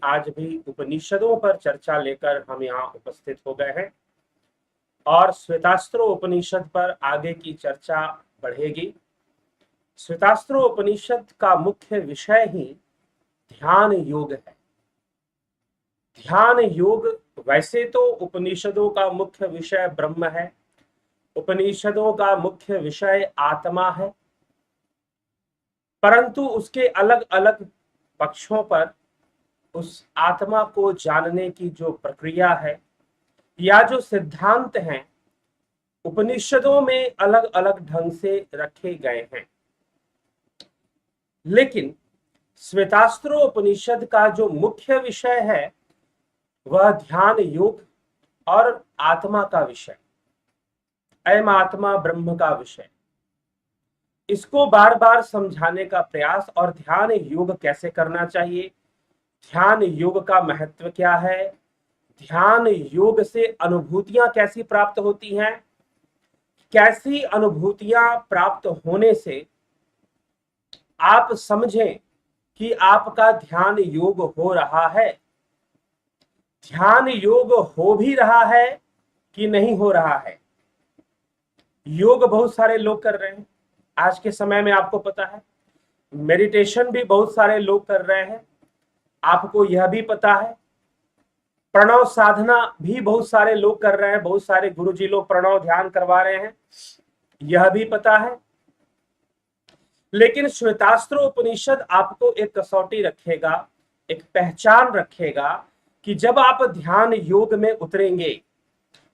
आज भी उपनिषदों पर चर्चा लेकर हम यहाँ उपस्थित हो गए हैं और श्वेतास्त्रो उपनिषद पर आगे की चर्चा बढ़ेगी। श्वेतास्त्रो उपनिषद का मुख्य विषय ही ध्यान योग है। ध्यान योग, वैसे तो उपनिषदों का मुख्य विषय ब्रह्म है, उपनिषदों का मुख्य विषय आत्मा है, परंतु उसके अलग अलग पक्षों पर उस आत्मा को जानने की जो प्रक्रिया है या जो सिद्धांत हैं, उपनिषदों में अलग अलग ढंग से रखे गए हैं। लेकिन श्वेतास्त्रो उपनिषद का जो मुख्य विषय है वह ध्यान योग और आत्मा का विषय, अयम आत्मा ब्रह्म का विषय, इसको बार बार समझाने का प्रयास। और ध्यान योग कैसे करना चाहिए, ध्यान योग का महत्व क्या है, ध्यान योग से अनुभूतियां कैसी प्राप्त होती हैं, कैसी अनुभूतियां प्राप्त होने से आप समझें कि आपका ध्यान योग हो रहा है, ध्यान योग हो भी रहा है कि नहीं हो रहा है। योग बहुत सारे लोग कर रहे हैं आज के समय में, आपको पता है। मेडिटेशन भी बहुत सारे लोग कर रहे हैं, आपको यह भी पता है। प्रणव साधना भी बहुत सारे लोग कर रहे हैं, बहुत सारे गुरुजी लोग प्रणव ध्यान करवा रहे हैं, यह भी पता है। लेकिन श्वेतास्त्र उपनिषद आपको एक कसौटी रखेगा, एक पहचान रखेगा कि जब आप ध्यान योग में उतरेंगे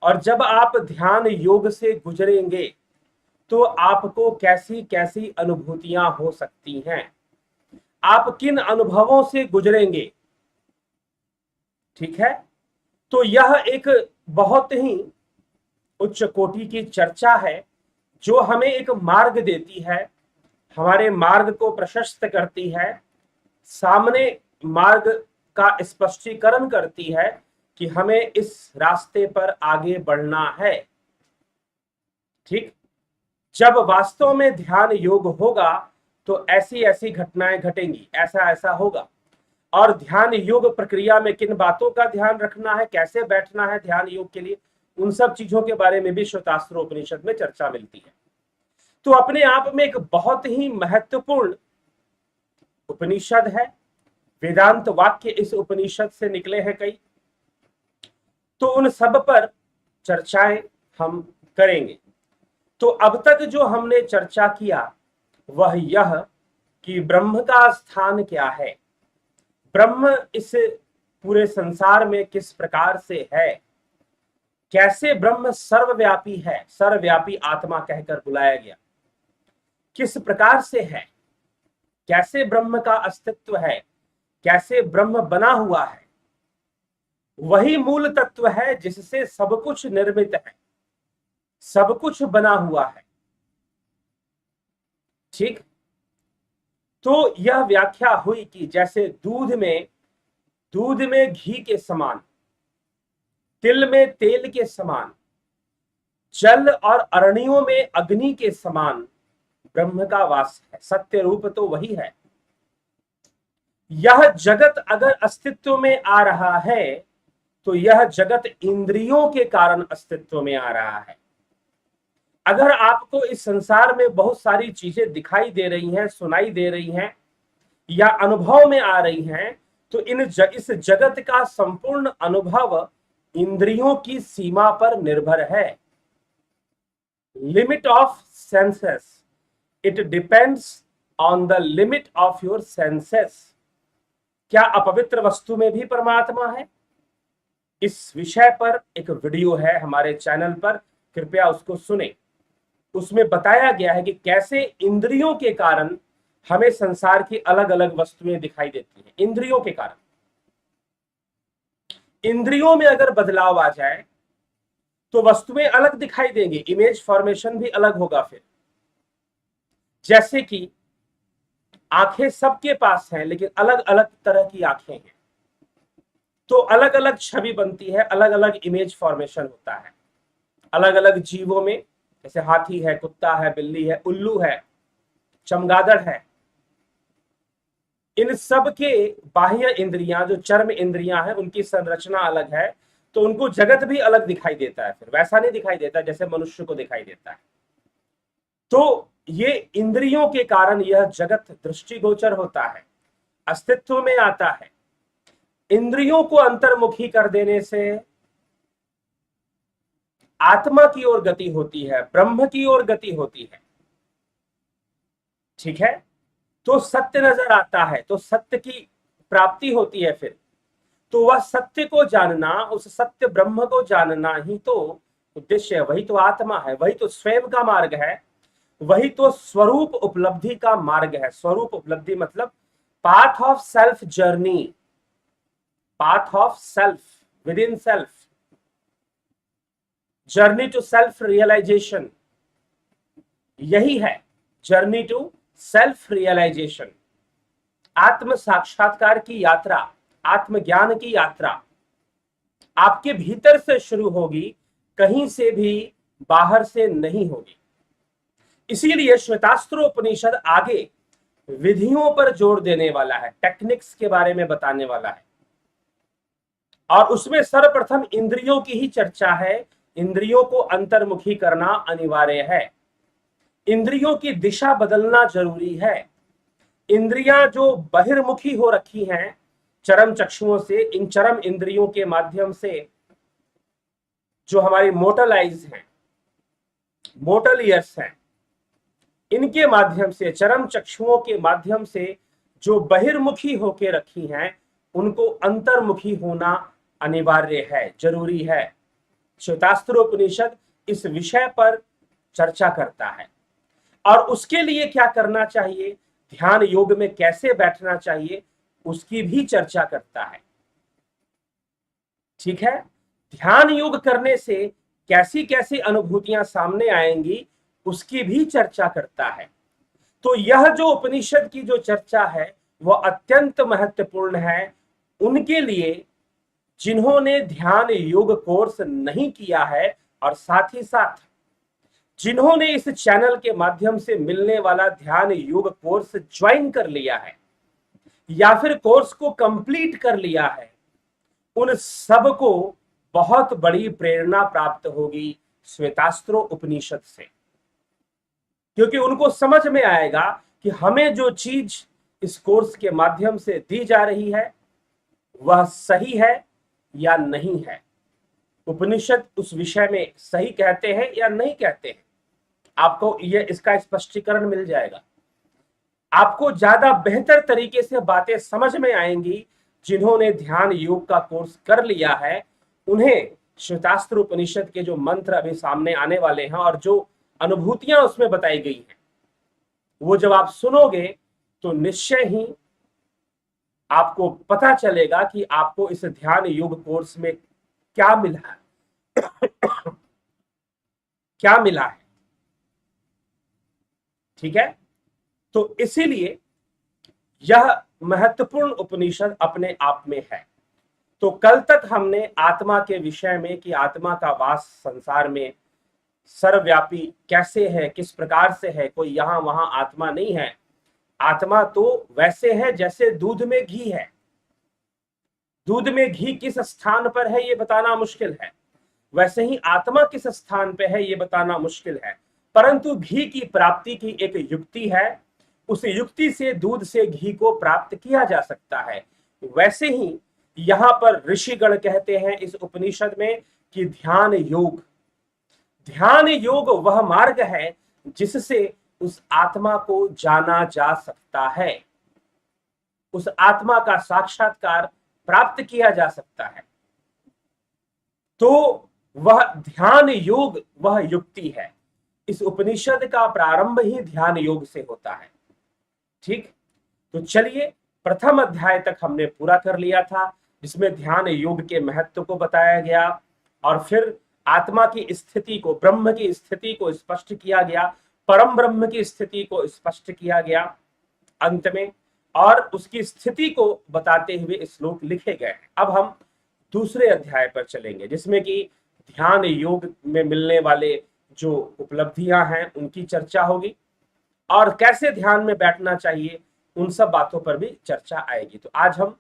और जब आप ध्यान योग से गुजरेंगे तो आपको कैसी कैसी अनुभूतियां हो सकती हैं, आप किन अनुभवों से गुजरेंगे। ठीक है, तो यह एक बहुत ही उच्च कोटि की चर्चा है जो हमें एक मार्ग देती है, हमारे मार्ग को प्रशस्त करती है, सामने मार्ग का स्पष्टीकरण करती है कि हमें इस रास्ते पर आगे बढ़ना है। ठीक, जब वास्तव में ध्यान योग होगा तो ऐसी ऐसी घटनाएं घटेंगी, ऐसा ऐसा होगा। और ध्यान योग प्रक्रिया में किन बातों का ध्यान रखना है, कैसे बैठना है ध्यान योग के लिए, उन सब चीजों के बारे में भी श्वेतास्त्र उपनिषद में चर्चा मिलती है। तो अपने आप में एक बहुत ही महत्वपूर्ण उपनिषद है। वेदांत वाक्य इस उपनिषद से निकले हैं कई, तो उन सब पर चर्चाएं हम करेंगे। तो अब तक जो हमने चर्चा किया वह यह कि ब्रह्म का स्थान क्या है, ब्रह्म इस पूरे संसार में किस प्रकार से है, कैसे ब्रह्म सर्वव्यापी है, सर्वव्यापी आत्मा कहकर बुलाया गया, किस प्रकार से है, कैसे ब्रह्म का अस्तित्व है, कैसे ब्रह्म बना हुआ है। वही मूल तत्व है जिससे सब कुछ निर्मित है, सब कुछ बना हुआ है। ठीक, तो यह व्याख्या हुई कि जैसे दूध में घी के समान, तिल में तेल के समान, जल और अरणियों में अग्नि के समान ब्रह्म का वास है। सत्य रूप तो वही है। यह जगत अगर अस्तित्व में आ रहा है तो यह जगत इंद्रियों के कारण अस्तित्व में आ रहा है। अगर आपको इस संसार में बहुत सारी चीजें दिखाई दे रही हैं, सुनाई दे रही हैं या अनुभव में आ रही हैं, तो इस जगत का संपूर्ण अनुभव इंद्रियों की सीमा पर निर्भर है। Limit of senses, it depends on the limit of your senses. क्या अपवित्र वस्तु में भी परमात्मा है? इस विषय पर एक वीडियो है हमारे चैनल पर, कृपया उसको सुने। उसमें बताया गया है कि कैसे इंद्रियों के कारण हमें संसार की अलग अलग वस्तुएं दिखाई देती हैं। इंद्रियों के कारण, इंद्रियों में अगर बदलाव आ जाए तो वस्तुएं अलग दिखाई देंगी, इमेज फॉर्मेशन भी अलग होगा। फिर जैसे कि आंखें सबके पास हैं लेकिन अलग अलग तरह की आंखें हैं, तो अलग अलग छवि बनती है, अलग अलग इमेज फॉर्मेशन होता है। अलग अलग जीवों में, जैसे हाथी है, कुत्ता है, बिल्ली है, उल्लू है, चमगादड़ है, इन सब के बाह्य इंद्रियां, जो चर्म इंद्रियां हैं, उनकी संरचना अलग है, तो उनको जगत भी अलग दिखाई देता है, फिर वैसा नहीं दिखाई देता जैसे मनुष्य को दिखाई देता है। तो ये इंद्रियों के कारण यह जगत दृष्टिगोचर होता है, अस्तित्व में आता है। इंद्रियों को अंतर्मुखी कर देने से आत्मा की ओर गति होती है, ब्रह्म की ओर गति होती है। ठीक है, तो सत्य नजर आता है, तो सत्य की प्राप्ति होती है। फिर तो वह सत्य को जानना, उस सत्य ब्रह्म को जानना ही तो उद्देश्य है, वही तो आत्मा है, वही तो स्वयं का मार्ग है, वही तो स्वरूप उपलब्धि का मार्ग है। स्वरूप उपलब्धि मतलब path of self journey, path of self, within self, journey to self realization, यही है जर्नी टू सेल्फ रियलाइजेशन, आत्म साक्षात्कार की यात्रा, आत्मज्ञान की यात्रा आपके भीतर से शुरू होगी, कहीं से भी बाहर से नहीं होगी। इसीलिए श्वेतास्त्रोपनिषद आगे विधियों पर जोर देने वाला है, टेक्निक्स के बारे में बताने वाला है, और उसमें सर्वप्रथम इंद्रियों की ही चर्चा है। इंद्रियों को अंतर्मुखी करना अनिवार्य है, इंद्रियों की दिशा बदलना जरूरी है। इंद्रियां जो बहिर्मुखी हो रखी हैं चरम चक्षुओं से, इन चरम इंद्रियों के माध्यम से जो हमारी मोटल आइज हैं, मोटल ईयर्स हैं, इनके माध्यम से, चरम चक्षुओं के माध्यम से जो बहिर्मुखी होके रखी हैं, उनको अंतर्मुखी होना अनिवार्य है, जरूरी है। श्वेतास्त्रोपनिषद इस विषय पर चर्चा करता है, और उसके लिए क्या करना चाहिए, ध्यान योग में कैसे बैठना चाहिए, उसकी भी चर्चा करता है। ठीक है, ध्यान योग करने से कैसी कैसी अनुभूतियां सामने आएंगी, उसकी भी चर्चा करता है। तो यह जो उपनिषद की जो चर्चा है वह अत्यंत महत्वपूर्ण है उनके लिए जिन्होंने ध्यान योग कोर्स नहीं किया है, और साथ ही साथ जिन्होंने इस चैनल के माध्यम से मिलने वाला ध्यान योग कोर्स ज्वाइन कर लिया है या फिर कोर्स को कंप्लीट कर लिया है, उन सबको बहुत बड़ी प्रेरणा प्राप्त होगी श्वेतास्त्रो उपनिषद से, क्योंकि उनको समझ में आएगा कि हमें जो चीज इस कोर्स के माध्यम से दी जा रही है वह सही है या नहीं है, उपनिषद उस विषय में सही कहते हैं या नहीं कहते हैं। आपको यह इसका स्पष्टीकरण मिल जाएगा, आपको ज्यादा बेहतर तरीके से बातें समझ में आएंगी। जिन्होंने ध्यान योग का कोर्स कर लिया है उन्हें श्वेतास्त्र उपनिषद के जो मंत्र अभी सामने आने वाले हैं और जो अनुभूतियां उसमें बताई गई हैं, वो जब आप सुनोगे तो निश्चय ही आपको पता चलेगा कि आपको इस ध्यान योग कोर्स में क्या मिला है क्या मिला है। ठीक है, तो इसीलिए यह महत्वपूर्ण उपनिषद अपने आप में है। तो कल तक हमने आत्मा के विषय में कि आत्मा का वास संसार में सर्वव्यापी कैसे है, किस प्रकार से है, कोई यहां वहां आत्मा नहीं है। आत्मा तो वैसे है जैसे दूध में घी है, दूध में घी किस स्थान पर है ये बताना मुश्किल है, वैसे ही आत्मा किस स्थान पे है ये बताना मुश्किल है, परंतु घी की प्राप्ति की एक युक्ति है, उस युक्ति से दूध से घी को प्राप्त किया जा सकता है। वैसे ही यहां पर ऋषिगण कहते हैं इस उपनिषद में कि ध्यान योग वह मार्ग है जिससे उस आत्मा को जाना जा सकता है, उस आत्मा का साक्षात्कार प्राप्त किया जा सकता है। तो वह ध्यान योग वह युक्ति है, इस उपनिषद का प्रारंभ ही ध्यान योग से होता है। ठीक, तो चलिए प्रथम अध्याय तक हमने पूरा कर लिया था जिसमें ध्यान योग के महत्व को बताया गया और फिर आत्मा की स्थिति को, ब्रह्म की स्थिति को स्पष्ट किया गया, परम ब्रह्म की स्थिति को स्पष्ट किया गया अंत में, और उसकी स्थिति को बताते हुए श्लोक लिखे गए हैं। अब हम दूसरे अध्याय पर चलेंगे जिसमें कि ध्यान योग में मिलने वाले जो उपलब्धियां हैं उनकी चर्चा होगी और कैसे ध्यान में बैठना चाहिए उन सब बातों पर भी चर्चा आएगी। तो आज हम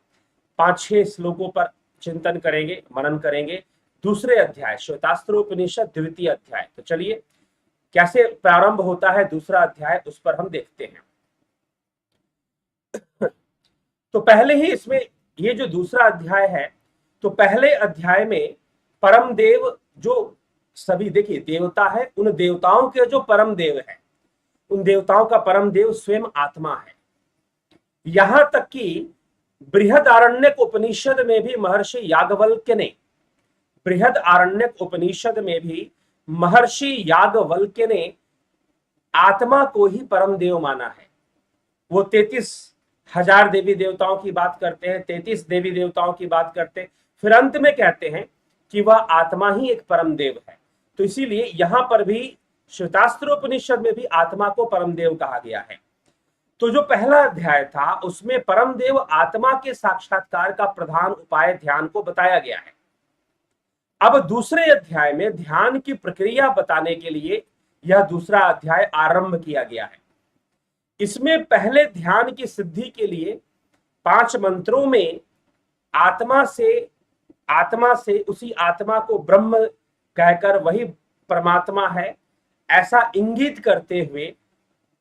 5-6 श्लोकों पर चिंतन करेंगे, मनन करेंगे। दूसरे अध्याय श्वेतास्त्रोपनिषद द्वितीय अध्याय। तो चलिए कैसे प्रारंभ होता है दूसरा अध्याय, उस पर हम देखते हैं। तो पहले ही इसमें ये जो दूसरा अध्याय है, तो पहले अध्याय में परम देव जो सभी देखिए देवता है, उन देवताओं के जो परम देव है, उन देवताओं का परम देव स्वयं आत्मा है। यहां तक कि बृहदारण्यक उपनिषद में भी महर्षि याज्ञवल्क्य ने, बृहदारण्यक उपनिषद में भी महर्षि याज्ञवल्क्य ने आत्मा को ही परम देव माना है। वो 33,000 देवी देवताओं की बात करते हैं, 33 देवी देवताओं की बात करते हैं, फिर अंत में कहते हैं कि वह आत्मा ही एक परम देव है। तो इसीलिए यहां पर भी श्वेतास्त्रोपनिषद में भी आत्मा को परम देव कहा गया है। तो जो पहला अध्याय था उसमें परम देव आत्मा के साक्षात्कार का प्रधान उपाय ध्यान को बताया गया है। अब दूसरे अध्याय में ध्यान की प्रक्रिया बताने के लिए यह दूसरा अध्याय आरंभ किया गया है। इसमें पहले ध्यान की सिद्धि के लिए 5 मंत्रों में आत्मा से उसी आत्मा को ब्रह्म कहकर वही परमात्मा है ऐसा इंगित करते हुए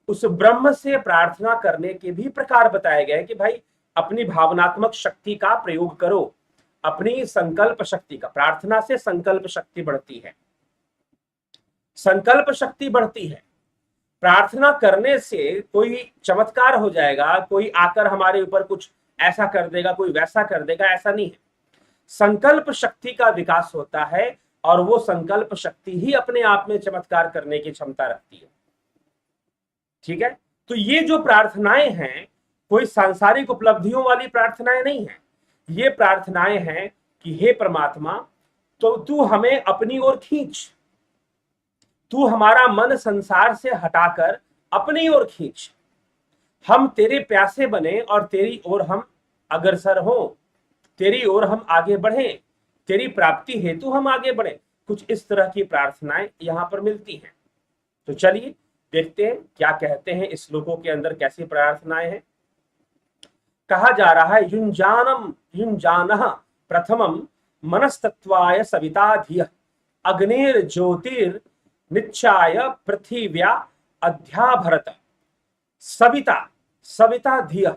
उस ब्रह्म से प्रार्थना करने के भी प्रकार बताए गए कि भाई अपनी भावनात्मक शक्ति का प्रयोग करो, अपनी संकल्प शक्ति का। प्रार्थना से संकल्प शक्ति बढ़ती है, संकल्प शक्ति बढ़ती है। प्रार्थना करने से कोई चमत्कार हो जाएगा, कोई आकर हमारे ऊपर कुछ ऐसा कर देगा, कोई वैसा कर देगा, ऐसा नहीं है। संकल्प शक्ति का विकास होता है और वो संकल्प शक्ति ही अपने आप में चमत्कार करने की क्षमता रखती है। ठीक है, तो ये जो प्रार्थनाएं हैं कोई सांसारिक उपलब्धियों वाली प्रार्थनाएं नहीं है। ये प्रार्थनाएं हैं कि हे परमात्मा, तो तू हमें अपनी ओर खींच, तू हमारा मन संसार से हटाकर अपनी ओर खींच, हम तेरे प्यासे बने और तेरी ओर हम अग्रसर हों, तेरी ओर हम आगे बढ़ें, तेरी प्राप्ति हेतु हम आगे बढ़ें। कुछ इस तरह की प्रार्थनाएं यहां पर मिलती हैं। तो चलिए देखते हैं क्या कहते हैं इस श्लोकों के अंदर, कैसी प्रार्थनाएं हैं। कहा जा रहा है युञ्जानः प्रथमं मनस्तत्वाय सविता धियः अग्निर्ज्योतिर्निच्चाय पृथिव्या अध्याभरत। सविता, सविता धियः।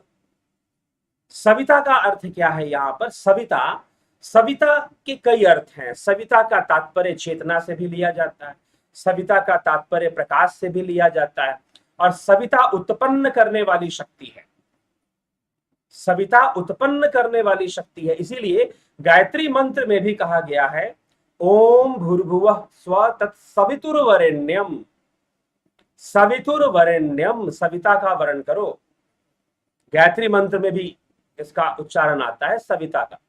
सविता का अर्थ क्या है यहाँ पर? सविता, सविता के कई अर्थ हैं। सविता का तात्पर्य चेतना से भी लिया जाता है, सविता का तात्पर्य प्रकाश से भी लिया जाता है, और सविता उत्पन्न करने वाली शक्ति है। सविता उत्पन्न करने वाली शक्ति है। इसीलिए गायत्री मंत्र में भी कहा गया है ओम भूर्भुवः स्वः तत्सवितुर्वरेण्यम। सवितुर्वरेण्यम, सविता का वर्ण करो। गायत्री मंत्र में भी इसका उच्चारण आता है सविता का।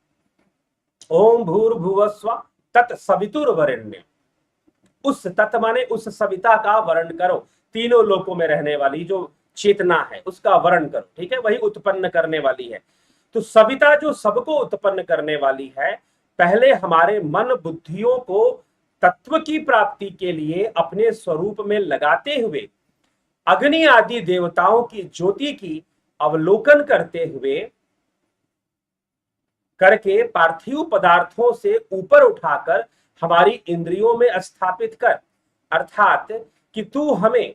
ओम भूर्भुवः स्वः तत्सवितुर्वरेण्यम। उस तत् माने उस सविता का वर्ण करो, तीनों लोकों में रहने वाली जो चेतना है उसका वर्ण करो। ठीक है, वही उत्पन्न करने वाली है। तो सविता जो सबको उत्पन्न करने वाली है, पहले हमारे मन बुद्धियों को तत्व की प्राप्ति के लिए अपने स्वरूप में लगाते हुए अग्नि आदि देवताओं की ज्योति की अवलोकन करके पार्थिव पदार्थों से ऊपर उठाकर हमारी इंद्रियों में स्थापित कर, अर्थात कि तू हमें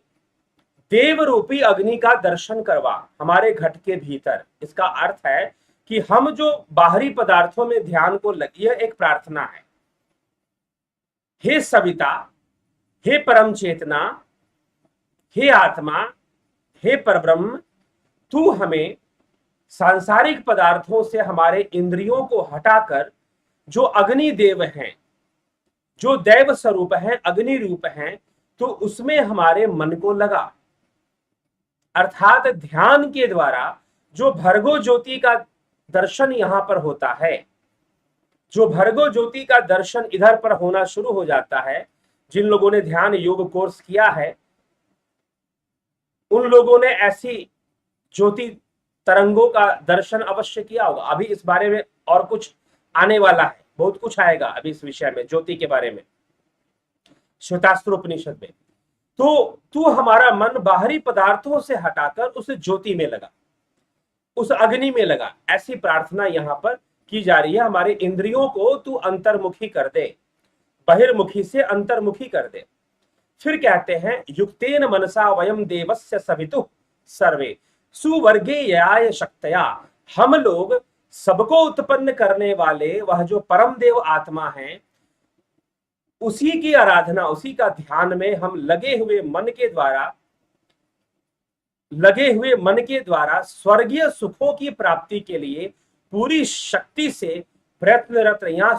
देव रूपी अग्नि का दर्शन करवा हमारे घट के भीतर। इसका अर्थ है कि हम जो बाहरी पदार्थों में ध्यान को लगी, यह एक प्रार्थना है। हे सविता, हे परम चेतना, हे आत्मा, हे परब्रह्म, तू हमें सांसारिक पदार्थों से हमारे इंद्रियों को हटाकर जो अग्नि देव हैं, जो दैव स्वरूप हैं, अग्नि रूप हैं, तो उसमें हमारे मन को लगा। अर्थात ध्यान के द्वारा जो भर्गो ज्योति का दर्शन यहां पर होता है, जो भर्गो ज्योति का दर्शन इधर पर होना शुरू हो जाता है, जिन लोगों ने ध्यान योग कोर्स किया है उन लोगों ने ऐसी ज्योति तरंगों का दर्शन अवश्य किया होगा। अभी इस बारे में और कुछ आने वाला है, बहुत कुछ आएगा अभी इस विषय में, ज्योति के बारे में श्वेतास्त्रोपनिषद में। तो तू हमारा मन बाहरी पदार्थों से हटाकर उस ज्योति में लगा। उस अग्नि में लगा, ऐसी प्रार्थना यहां पर की जा रही है। हमारे इंद्रियों को तू अंतर्मुखी कर दे, बहिर्मुखी से अंतर्मुखी कर दे। फिर कहते हैं युक्तेन मनसा वयम देवस्य सवितुः सर्वे सुवर्गे याय शक्तया। हम लोग सबको उत्पन्न करने वाले वह जो परम देव आत्मा है, उसी की आराधना, उसी का ध्यान में हम लगे हुए मन के द्वारा स्वर्गीय सुखों की प्राप्ति के लिए पूरी शक्ति से प्रयत्नरत। यहां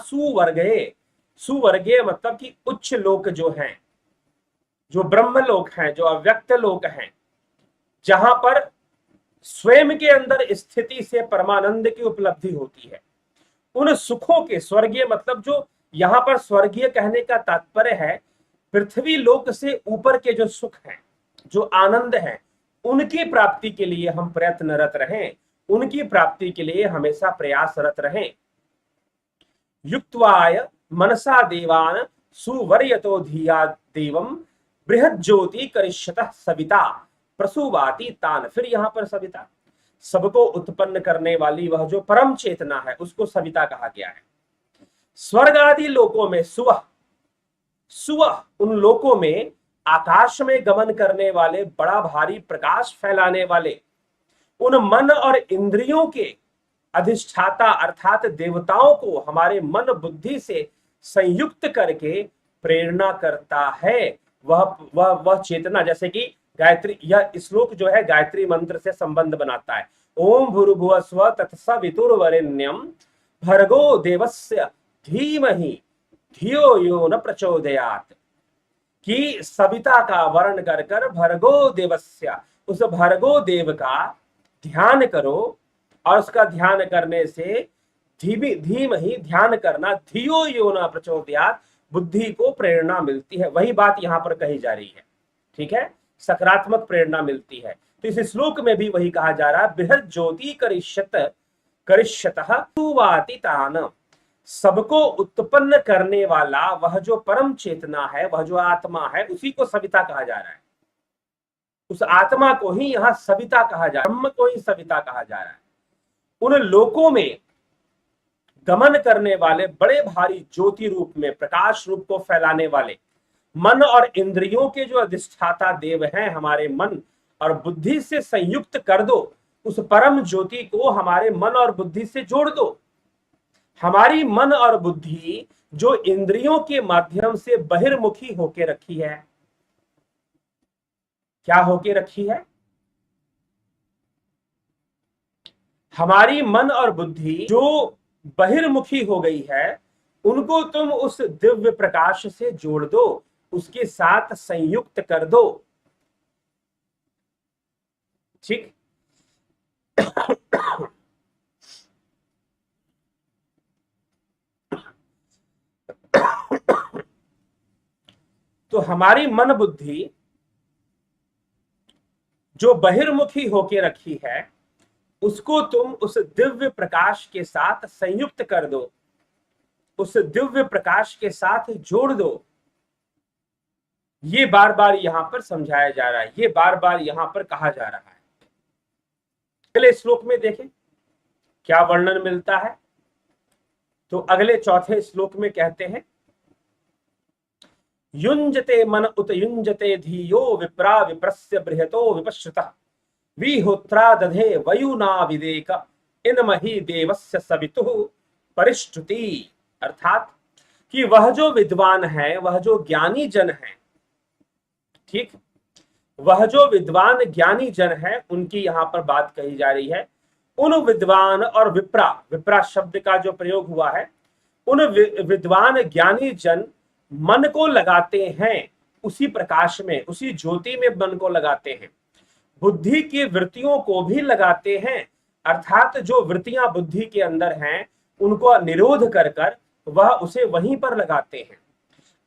सुवर्गीय मतलब कि उच्च लोक जो हैं, जो ब्रह्म लोक हैं, जो अव्यक्त लोक हैं, जहां पर स्वयं के अंदर स्थिति से परमानंद की उपलब्धि होती है, उन सुखों के, स्वर्गीय मतलब जो यहां पर स्वर्गीय कहने का तात्पर्य है पृथ्वी लोक से ऊपर के जो सुख हैं, जो आनंद हैं, उनकी प्राप्ति के लिए हम प्रयत्नरत रहें, उनकी प्राप्ति के लिए हमेशा प्रयासरत रहें। युक्त्वाय मनसा देवान सुवर्यतो धिया देवम बृहद ज्योति करिष्यतः सविता प्रसूवाति तान। फिर यहां पर सविता, सबको उत्पन्न करने वाली वह जो परम चेतना है, उसको सविता कहा गया है। स्वर्ग आदि लोकों में सुवह उन लोकों में आकाश में गमन करने वाले, बड़ा भारी प्रकाश फैलाने वाले उन मन और इंद्रियों के अधिष्ठाता अर्थात देवताओं को हमारे मन बुद्धि से संयुक्त करके प्रेरणा करता है वह चेतना। जैसे कि गायत्री, यह श्लोक जो है गायत्री मंत्र से संबंध बनाता है। ओम भूर्भुवः स्वः तत्सवितुर्वरेण्यं भर्गो देवस्य धीमहि धियो यो न प्रचोदयात्। कि सविता का वर्ण कर कर भर्गो देवस्य, उस भर्गो देव का ध्यान करो, और उसका ध्यान करने से धीमहि ध्यान करना, धियो यो न प्रचोदयात्, बुद्धि को प्रेरणा मिलती है। वही बात यहां पर कही जा रही है, ठीक है, सकारात्मक प्रेरणा मिलती है। तो इस श्लोक में भी वही कहा जा रहा है, बृहद ज्योति करिष्यतः सुवाति तान। सबको उत्पन्न करने वाला वह जो परम चेतना है, वह जो आत्मा है, उसी को सविता कहा जा रहा है। उस आत्मा को ही यहां सविता कहा जा रहा है, ब्रह्म को ही सविता कहा जा रहा है। उन लोकों में गमन करने वाले, बड़े भारी ज्योति रूप में, प्रकाश रूप को फैलाने वाले मन और इंद्रियों के जो अधिष्ठाता देव हैं, हमारे मन और बुद्धि से संयुक्त कर दो, उस परम ज्योति को हमारे मन और बुद्धि से जोड़ दो। हमारी मन और बुद्धि जो इंद्रियों के माध्यम से बहिर्मुखी होके रखी है, क्या होके रखी है? हमारी मन और बुद्धि जो बहिर्मुखी हो गई है, उनको तुम उस दिव्य प्रकाश से जोड़ दो, उसके साथ संयुक्त कर दो, ठीक। तो हमारी मन बुद्धि जो बहिर्मुखी होके रखी है, उसको तुम उस दिव्य प्रकाश के साथ संयुक्त कर दो, उस दिव्य प्रकाश के साथ जोड़ दो। ये बार बार यहां पर समझाया जा रहा है, ये बार बार यहां पर कहा जा रहा है। अगले श्लोक में देखें क्या वर्णन मिलता है। तो अगले चौथे श्लोक में कहते हैं, युञ्जते मन उत युञ्जते धियो विप्रा विप्रस्य बृहतो विपश्रुतः विहोत्रा दधे वयुना विदेक इनमहि देवस्य सवितुः परिष्टुति। अर्थात कि वह जो विद्वान है, वह जो ज्ञानी जन है, ठीक, वह जो विद्वान ज्ञानी जन है, उनकी यहां पर बात कही जा रही है। उन विद्वान और विप्रा शब्द का जो प्रयोग हुआ है, उन विद्वान ज्ञानी जन मन को लगाते हैं उसी प्रकाश में, उसी ज्योति में मन को लगाते हैं, बुद्धि की वृत्तियों को भी लगाते हैं। अर्थात जो वृत्तियां बुद्धि के अंदर हैं, उनको निरोध कर कर वह उसे वहीं पर लगाते हैं,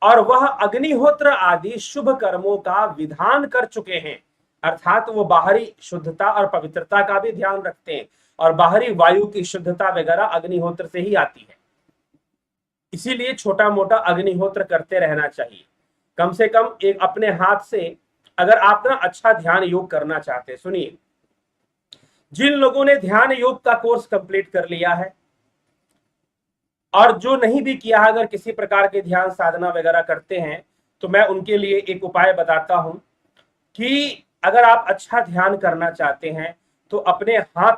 और वह अग्निहोत्र आदि शुभ कर्मों का विधान कर चुके हैं। अर्थात वो बाहरी शुद्धता और पवित्रता का भी ध्यान रखते हैं, और बाहरी वायु की शुद्धता वगैरह अग्निहोत्र से ही आती है। इसीलिए छोटा मोटा अग्निहोत्र करते रहना चाहिए। कम से कम एक अपने हाथ से, अगर आप ना अच्छा ध्यान योग करना चाहते हैं, सुनिए, जिन लोगों ने ध्यान योग का कोर्स कंप्लीट कर लिया है और जो नहीं भी किया, अगर किसी प्रकार के ध्यान साधना वगैरह करते हैं, तो मैं उनके लिए एक उपाय बताता हूं कि अगर आप अच्छा ध्यान करना चाहते हैं तो अपने हाथ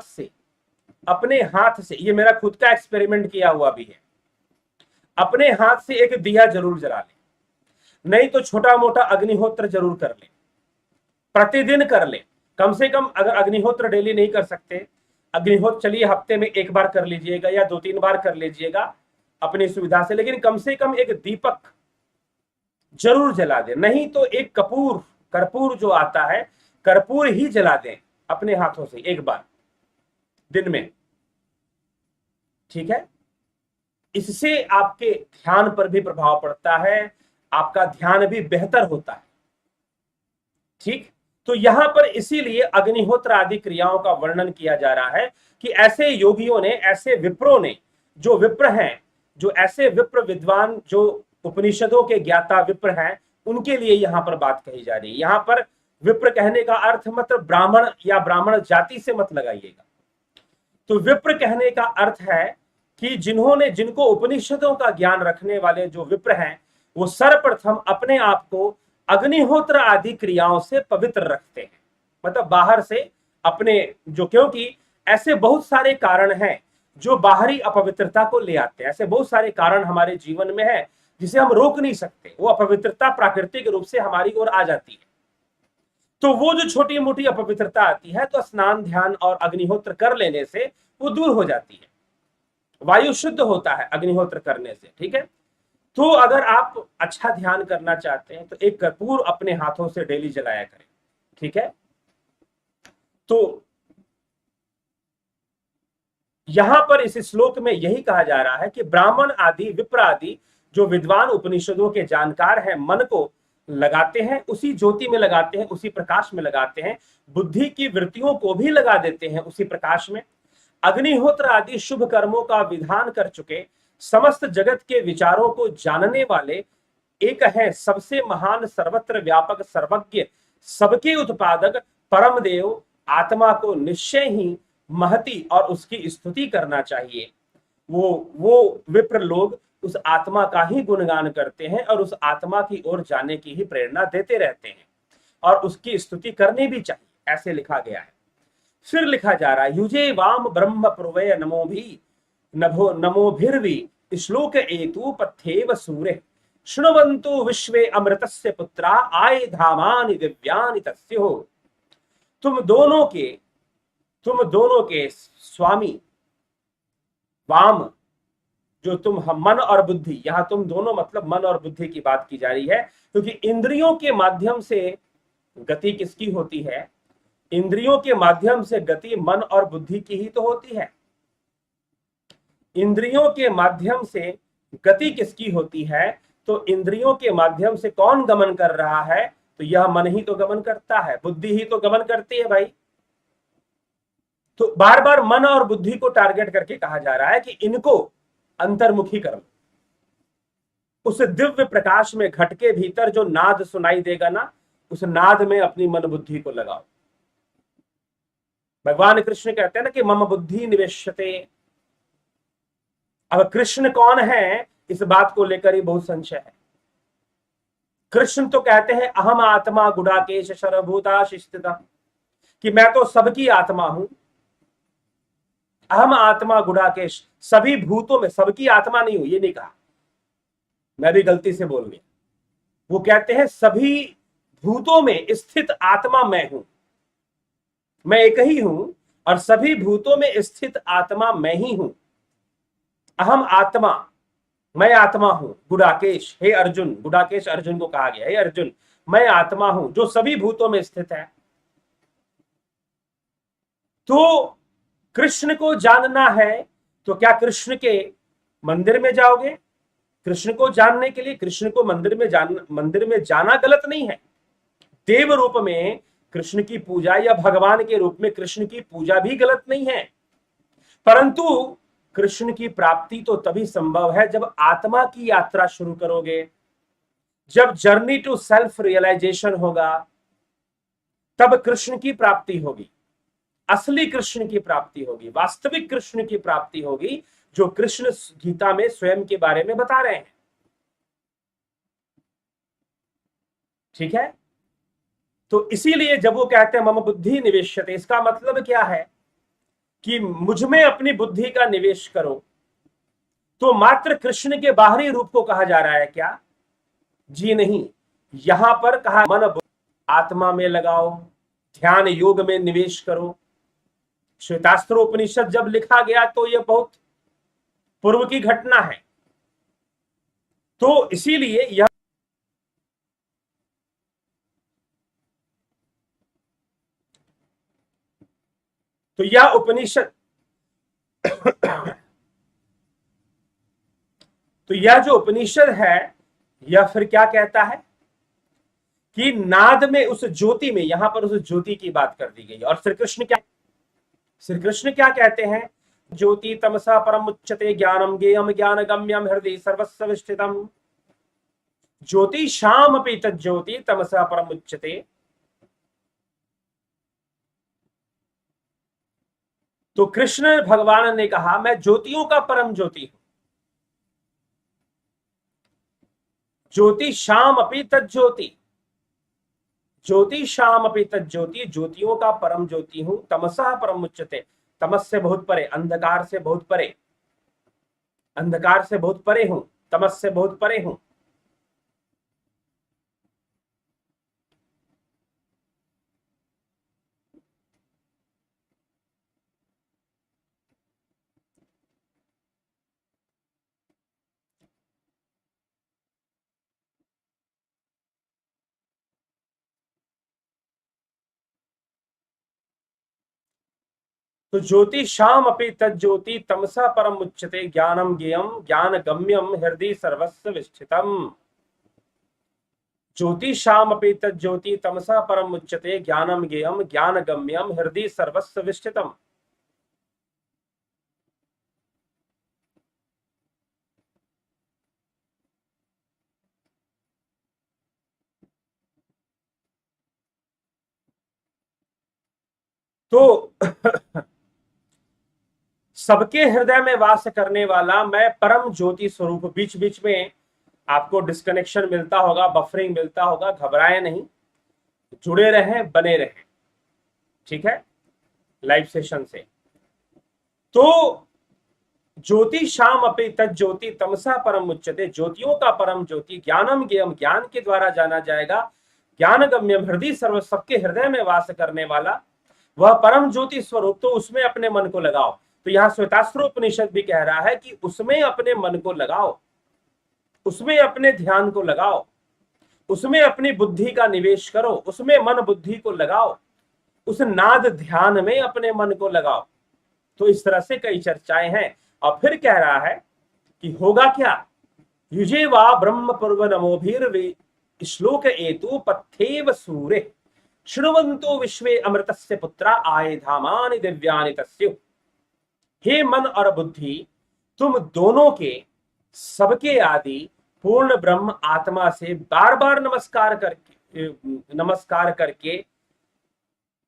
से, ये मेरा खुद का एक्सपेरिमेंट किया हुआ भी है, अपने हाथ से एक दिया जरूर जला लें, नहीं तो छोटा मोटा अग्निहोत्र जरूर कर लें, प्रतिदिन कर लें। कम से कम, अगर अग्निहोत्र डेली नहीं कर सकते, अग्निहोत्र चलिए हफ्ते में एक बार कर लीजिएगा या 2-3 बार कर लीजिएगा अपनी सुविधा से, लेकिन कम से कम एक दीपक जरूर जला दें। नहीं तो एक कर्पूर जो आता है, कर्पूर ही जला दें अपने हाथों से एक बार दिन में, ठीक है। इससे आपके ध्यान पर भी प्रभाव पड़ता है, आपका ध्यान भी बेहतर होता है, ठीक। तो यहां पर इसीलिए अग्निहोत्र आदि क्रियाओं का वर्णन किया जा रहा है कि ऐसे योगियों ने, ऐसे विप्रों ने, जो विप्र हैं, जो ऐसे विप्र विद्वान, जो उपनिषदों के ज्ञाता विप्र हैं, उनके लिए यहां पर बात कही जा रही है। यहां पर विप्र कहने का अर्थ मतलब ब्राह्मण या ब्राह्मण जाति से मत लगाइएगा। तो विप्र कहने का अर्थ है कि जिनको उपनिषदों का ज्ञान रखने वाले जो विप्र हैं, वो सर्वप्रथम अपने आप को अग्निहोत्र आदि क्रियाओं से पवित्र रखते हैं। मतलब बाहर से अपने जो, क्योंकि ऐसे बहुत सारे कारण हैं जो बाहरी अपवित्रता को ले आते हैं, ऐसे बहुत सारे कारण हमारे जीवन में है जिसे हम रोक नहीं सकते, वो अपवित्रता प्राकृतिक रूप से हमारी ओर आ जाती है। तो वो जो छोटी मोटी अपवित्रता आती है, तो स्नान, ध्यान और अग्निहोत्र कर लेने से वो दूर हो जाती है, वायु शुद्ध होता है अग्निहोत्र करने से, ठीक है। तो अगर आप अच्छा ध्यान करना चाहते हैं तो एक कर्पूर अपने हाथों से डेली जलाया करें, ठीक है। तो यहां पर इस श्लोक में यही कहा जा रहा है कि ब्राह्मण आदि, विप्र आदि जो विद्वान उपनिषदों के जानकार हैं, मन को लगाते हैं, उसी ज्योति में लगाते हैं, उसी प्रकाश में लगाते हैं, बुद्धि की वृत्तियों को भी लगा देते हैं उसी प्रकाश में। अग्निहोत्र आदि शुभ कर्मों का विधान कर चुके, समस्त जगत के विचारों को जानने वाले एक है सबसे महान, सर्वत्र व्यापक, सर्वज्ञ, सबके उत्पादक परम देव आत्मा को निश्चय ही महती और उसकी स्तुति करना चाहिए। वो विप्र लोग उस आत्मा का ही गुणगान करते हैं और उस आत्मा की ओर जाने की ही प्रेरणा देते रहते हैं और उसकी स्तुति करनी भी चाहिए, ऐसे लिखा गया है। फिर लिखा जा रहा है, युजे वाम ब्रह्म प्रवय नमोभिर्वि श्लोक एतु पथ्येव सूरे शृण्वन्तु विश्वे अमृतस्य पुत्रा आय धामानि दिव्यानि तस्यो। तुम दोनों के स्वामी वाम, जो तुम हम मन और बुद्धि, यहां तुम दोनों मतलब मन और बुद्धि की बात की जा रही है, क्योंकि इंद्रियों के माध्यम से गति किसकी होती है? इंद्रियों के माध्यम से गति मन और बुद्धि की ही तो होती है। इंद्रियों के माध्यम से गति किसकी होती है? तो इंद्रियों के माध्यम से कौन गमन कर रहा है? तो यह मन ही तो गमन करता है, बुद्धि ही तो गमन करती है भाई। तो बार बार मन और बुद्धि को टारगेट करके कहा जा रहा है कि इनको अंतर्मुखी करो। उस दिव्य प्रकाश में घट के भीतर जो नाद सुनाई देगा ना, उस नाद में अपनी मन बुद्धि को लगाओ। भगवान कृष्ण कहते हैं ना कि मम बुद्धि निवेश्यते। अब कृष्ण कौन है, इस बात को लेकर ही बहुत संशय है। कृष्ण तो कहते हैं अहम आत्मा गुडाकेश सर्वभूताशु स्थितः, कि मैं तो सबकी आत्मा हूं। अहम आत्मा गुडाकेश, सभी भूतों में, सबकी आत्मा नहीं हूं, ये नहीं कहा, मैं भी गलती से बोल गया। वो कहते हैं सभी भूतों में स्थित आत्मा मैं हूं, मैं एक ही हूं और सभी भूतों में स्थित आत्मा मैं ही हूं। अहम आत्मा, मैं आत्मा हूं। गुडाकेश, हे अर्जुन, गुडाकेश अर्जुन को कहा गया, हे अर्जुन मैं आत्मा हूं जो सभी भूतों में स्थित है। तो कृष्ण को जानना है तो क्या कृष्ण के मंदिर में जाओगे? कृष्ण को जानने के लिए कृष्ण को मंदिर में जाना गलत नहीं है। देव रूप में कृष्ण की पूजा या भगवान के रूप में कृष्ण की पूजा भी गलत नहीं है, परंतु कृष्ण की प्राप्ति तो तभी संभव है जब आत्मा की यात्रा शुरू करोगे, जब जर्नी टू सेल्फ रियलाइजेशन होगा, तब कृष्ण की प्राप्ति होगी। असली कृष्ण की प्राप्ति होगी, वास्तविक कृष्ण की प्राप्ति होगी, जो कृष्ण गीता में स्वयं के बारे में बता रहे हैं। ठीक है, तो इसीलिए जब वो कहते हैं मम बुद्धि निवेश्यते, इसका मतलब क्या है कि मुझ में अपनी बुद्धि का निवेश करो। तो मात्र कृष्ण के बाहरी रूप को कहा जा रहा है क्या? जी नहीं, यहां पर कहा मन आत्मा में लगाओ, ध्यान योग में निवेश करो। श्वेतास्त्रोपनिषद जब लिखा गया तो यह बहुत पूर्व की घटना है, तो इसीलिए यह तो यह उपनिषद तो यह जो उपनिषद है यह फिर क्या कहता है कि नाद में, उस ज्योति में, यहां पर उस ज्योति की बात कर दी गई। और श्री कृष्ण क्या कहते हैं? ज्योति तमसा परम उच्चते ज्ञानम गेयम ज्ञान गम्यम हृदय सर्वस्व स्थितम। ज्योति शाम अपि तज्ज्योति तमसा परम उच्चते। तो कृष्ण भगवान ने कहा मैं ज्योतियों का परम ज्योति हूं। ज्योति शाम अपि तज्ज्योति, ज्योति शाम अपि तज्ज्योति, ज्योतियों का परम ज्योति हूं। तमसा परम उच्चते, तमस से बहुत परे, अंधकार से बहुत परे, अंधकार से बहुत परे हूं, तमस से बहुत परे हूं। तो ज्योति शाम अपि तज्ज्योति तमसा परम उच्चते ज्ञानम ज्ञेयम ज्ञान गम्यम हृदय सर्वस्व विष्ठितम। ज्योति शाम अपि तज्ज्योति तमसा परम उच्चते ज्ञानम ज्ञेयम ज्ञान गम्यम हृदय सर्वस्व विष्ठितम। तो सबके हृदय में वास करने वाला मैं परम ज्योति स्वरूप। बीच बीच में आपको डिस्कनेक्शन मिलता होगा, बफरिंग मिलता होगा, घबराए नहीं, जुड़े रहें, बने रहें। ठीक है, लाइव सेशन से। तो ज्योति शाम अपि तज्ज्योति तमसा परम उच्चते, ज्योतियों का परम ज्योति, ज्ञानम ज्ञेयम, ज्ञान के द्वारा जाना जाएगा, ज्ञान गम्यम हृदय सर्व, सबके हृदय में वास करने वाला वह परम ज्योति स्वरूप। तो उसमें अपने मन को लगाओ। तो यहां श्वेतास्त्रोपनिषद भी कह रहा है कि उसमें अपने मन को लगाओ, उसमें अपने ध्यान को लगाओ, उसमें अपनी बुद्धि का निवेश करो, उसमें मन बुद्धि को लगाओ, उस नाद ध्यान में अपने मन को लगाओ। तो इस तरह से कई चर्चाएं हैं। और फिर कह रहा है कि होगा क्या? युजे वा ब्रह्म पूर्व नमोभिर्वे श्लोक एतु पथ्येव सूरे शृण्वन्तो विश्वे अमृतस्य पुत्रा आये धामानि दिव्यानि तस्यु। हे मन और बुद्धि, तुम दोनों के, सबके आदि पूर्ण ब्रह्म आत्मा से बार बार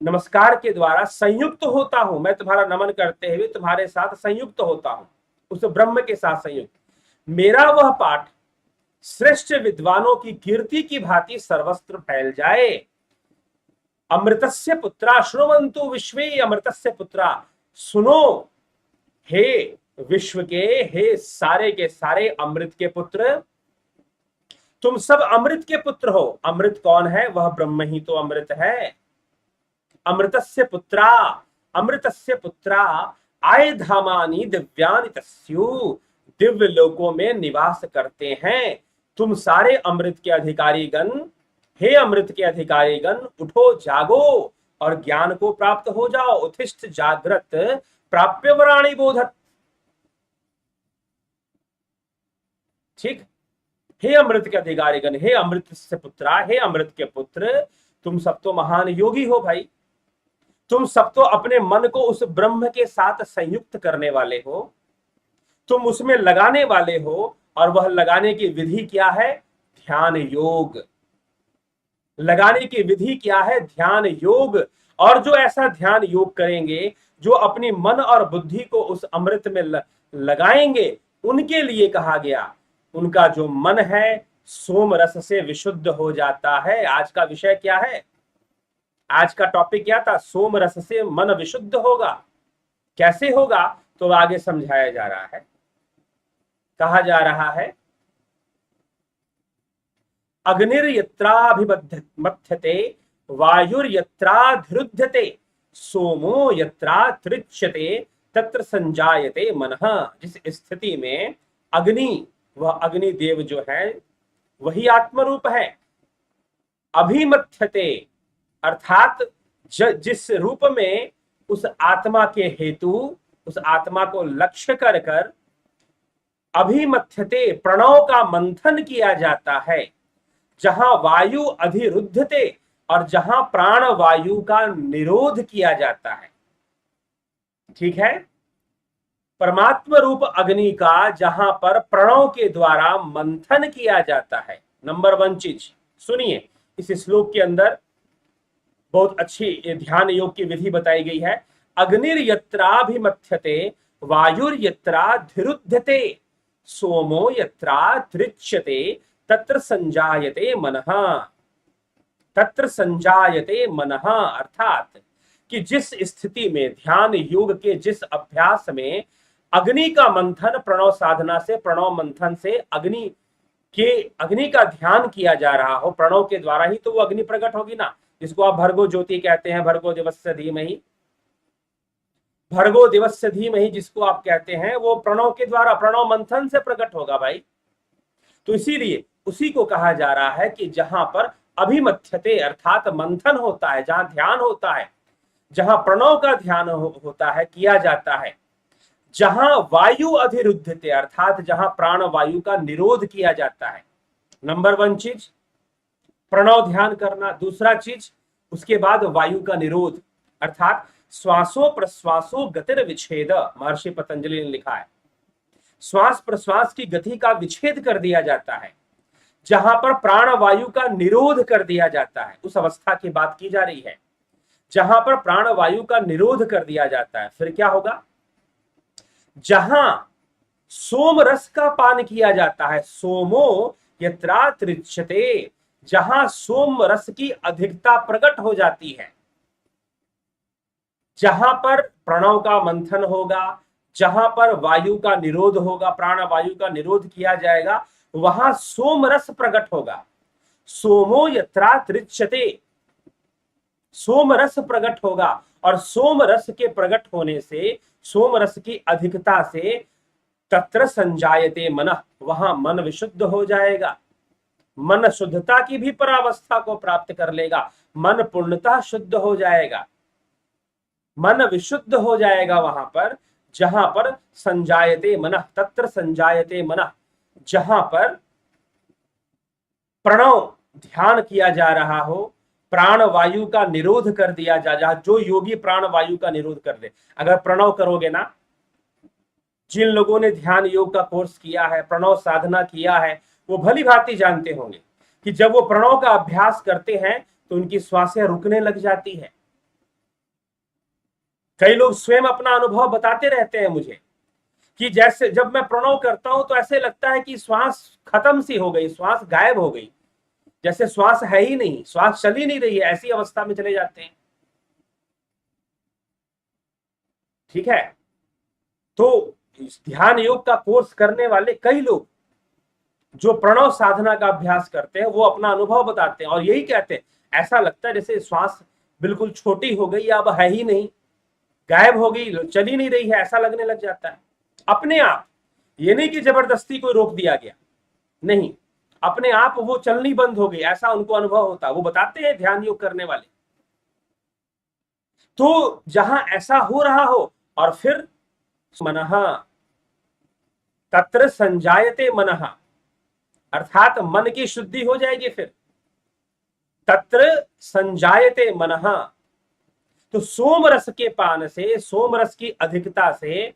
नमस्कार के द्वारा संयुक्त होता हूं। मैं तुम्हारा नमन करते हुए तुम्हारे साथ संयुक्त होता हूं, उस ब्रह्म के साथ संयुक्त। मेरा वह पाठ श्रेष्ठ विद्वानों की कीर्ति की भांति सर्वत्र फैल जाए। अमृतस्य पुत्रा श्रुवन्तु विश्वे अमृतस्य पुत्रा, सुनो हे विश्व के, हे सारे के सारे अमृत के पुत्र, तुम सब अमृत के पुत्र हो। अमृत कौन है? वह ब्रह्म ही तो अमृत है। अमृतस्य पुत्रा, अमृतस्य पुत्रा आये धामानि दिव्यानि तस्यु, दिव्य लोकों में निवास करते हैं। तुम सारे अमृत के अधिकारी गण, हे अमृत के अधिकारी गण, उठो जागो और ज्ञान को प्राप्त हो जाओ। उत्तिष्ठ जागृत प्राप्य वराणि बोधत। ठीक, हे अमृत के अधिकारी गण, हे अमृत से पुत्रा, हे अमृत के पुत्र, तुम सब तो महान योगी हो भाई। तुम सब तो अपने मन को उस ब्रह्म के साथ संयुक्त करने वाले हो, तुम उसमें लगाने वाले हो। और वह लगाने की विधि क्या है? ध्यान योग। लगाने की विधि क्या है? ध्यान योग। और जो ऐसा ध्यान योग करेंगे, जो अपनी मन और बुद्धि को उस अमृत में लगाएंगे, उनके लिए कहा गया उनका जो मन है सोम रस से विशुद्ध हो जाता है। आज का विषय क्या है, आज का टॉपिक क्या था, सोम रस से मन विशुद्ध होगा। कैसे होगा, तो आगे समझाया जा रहा है। कहा जा रहा है अग्निर्यत्राभिमथ्यते वायुर्यत्राधिरुध्यते सोमो यत्रा तृच्यते तत्र संजायते मनः। जिस स्थिति में अग्नि, वह अग्निदेव जो है वही आत्मरूप है, अभिमथ्यते अर्थात जिस रूप में उस आत्मा के हेतु, उस आत्मा को लक्ष्य कर कर अभिमथ्यते प्रणव का मंथन किया जाता है, जहां वायु अधिरुद्धते और जहां प्राण वायु का निरोध किया जाता है। ठीक है, परमात्म रूप अग्नि का जहां पर प्रणव के द्वारा मंथन किया जाता है। नंबर 1 चीज सुनिए, इस श्लोक के अंदर बहुत अच्छी ध्यान योग की विधि बताई गई है। अग्निर्यत्राभिमथ्यते वायुर्यत्राधिरुध्यते सोमो यत्रा तृच्यते तत्र संजायते मनः। तत्र संजायते मनः अर्थात कि जिस स्थिति में ध्यान योग के जिस अभ्यास में अग्नि का मंथन प्रणव साधना से, प्रणव मंथन से अग्नि का ध्यान किया जा रहा हो, प्रणव के द्वारा ही तो वो अग्नि प्रकट होगी ना, जिसको आप भर्गो ज्योति कहते हैं, भर्गो दिवस्य धीमहि, भर्गो दिवस्य धीमहि जिसको आप कहते हैं, वो प्रणव के द्वारा, प्रणव मंथन से प्रकट होगा भाई। तो इसीलिए उसी को कहा जा रहा है कि जहां पर अभिमथ्यते अर्थात मंथन होता है, जहां ध्यान होता है, जहां प्रणव का ध्यान होता है, किया जाता है, जहां वायु अधिरुद्धते अर्थात जहां प्राण वायु का निरोध किया जाता है। नंबर 1 चीज प्रणव ध्यान करना, दूसरा चीज उसके बाद वायु का निरोध अर्थात श्वासो प्रश्वासो गतिर विच्छेद, महर्षि पतंजलि ने लिखा है, श्वास प्रश्वास की गति का विच्छेद कर दिया जाता है, जहां पर प्राण वायु का निरोध कर दिया जाता है, उस अवस्था की बात की जा रही है जहां पर प्राण वायु का निरोध कर दिया जाता है। फिर क्या होगा, जहां सोम रस का पान किया जाता है, सोमो यत्रा तृच्यते, जहां सोम रस की अधिकता प्रकट हो जाती है, जहां पर प्रणव का मंथन होगा, जहां पर वायु का निरोध होगा, प्राण वायु का निरोध किया जाएगा, वहां सोम रस प्रकट होगा। सोमो यत्रा तृच्यते, सोम रस प्रकट होगा, और सोम रस के प्रकट होने से, सोम रस की अधिकता से तत्र संजायते मनः, वहां मन विशुद्ध हो जाएगा, मन शुद्धता की भी परावस्था को प्राप्त कर लेगा, मन पूर्णतः शुद्ध हो जाएगा, मन विशुद्ध हो जाएगा वहां पर जहां पर संजायते मनः, तत्र संजायते मनः, जहां पर प्रणव ध्यान किया जा रहा हो, प्राण वायु का निरोध कर दिया जा, जो योगी प्राण वायु का निरोध कर दे। अगर प्रणव करोगे ना, जिन लोगों ने ध्यान योग का कोर्स किया है, प्रणव साधना किया है, वो भली भांति जानते होंगे कि जब वो प्रणव का अभ्यास करते हैं तो उनकी श्वासें रुकने लग जाती है। कई लोग स्वयं अपना अनुभव बताते रहते हैं मुझे कि जैसे जब मैं प्रणव करता हूं तो ऐसे लगता है कि श्वास खत्म सी हो गई, श्वास गायब हो गई, जैसे श्वास है ही नहीं, श्वास चल ही नहीं रही है, ऐसी अवस्था में चले जाते हैं। ठीक है, तो ध्यान योग का कोर्स करने वाले कई लोग जो प्रणव साधना का अभ्यास करते हैं, वो अपना अनुभव बताते हैं और यही कहते हैं ऐसा लगता है जैसे श्वास बिल्कुल छोटी हो गई, अब है ही नहीं, गायब हो गई, चल ही नहीं रही है, ऐसा लगने लग जाता है अपने आप। ये नहीं कि जबरदस्ती कोई रोक दिया गया, नहीं, अपने आप वो चलनी बंद हो गई, ऐसा उनको अनुभव होता है, वो बताते हैं ध्यान योग करने वाले। तो जहां ऐसा हो रहा हो और फिर मनः तत्र संजायते मनः अर्थात मन की शुद्धि हो जाएगी, फिर तत्र संजायते मनः। तो सोम रस के पान से, सोम रस की अधिकता से,